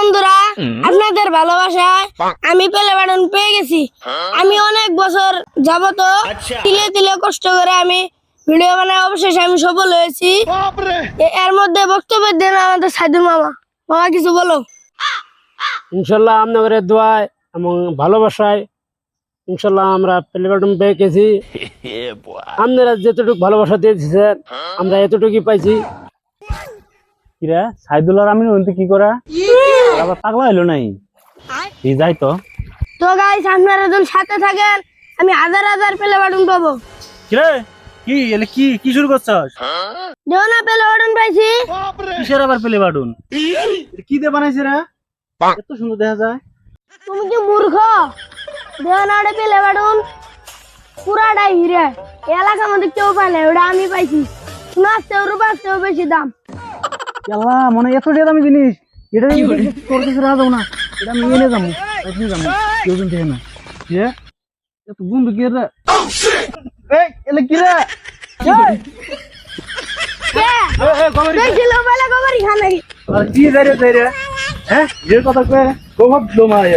বন্ধুরা, আপনাদের ভালোবাসায় আমি পেলে বাটন পেয়ে গেছি। আমি অনেক বছর যাবত তিলে তিলে কষ্ট করে আমি ভিডিও বানাই, অবশেষে আমি সফল হয়েছি। এর মধ্যে বক্তব্য দেন আমাদের সাইদুল মামা। মামা কিছু বলো। ইনশাল্লাহ আপনাদের দোয়ায় এবং ভালোবাসায় ইনশাল্লাহ আমরা প্লে বাটন পেয়ে গেছি। আপনারা যতটুকু ভালোবাসা দিয়ে দিচ্ছেন আমরা এতটুকুই পাইছি। কিরা সাইদুল আর আমি কি করা আবার পাগলা হইলো নাই যাই তো তো গাইস, আপনারা যদি সাথে থাকেন আমি হাজার হাজার প্লে বাটন পাবো। কিরে কি এলে কি কি শুরু করছস? দেখো না, প্লে বাটন পাইছি। কিসের আবার প্লে বাটন? কি দিয়ে বানাইছে রে? এত সুন্দর দেখা যায়। তুমি কি মূর্খ? দেখো না, প্লে বাটন পুরাটাই হিরে। এলাকার মধ্যে কেউ পায় না, ওটা আমি পাইছি। নাচতেও রূপাতেও বেশি দাম। আল্লাহ মনে এত যে দামি জিনিস, এটা তোর কাছে রাখবো না, এটা আমি এনে যাবো, এখনই যাবো, কেউ কিন্তু না। কি এত বন্ধু কি রে? এই এলে কি রে? দেখছিল বেলা কবরি খানে। আর কি যাই রে হ্যাঁ যে কথা কয়ে কোভাব দো মারে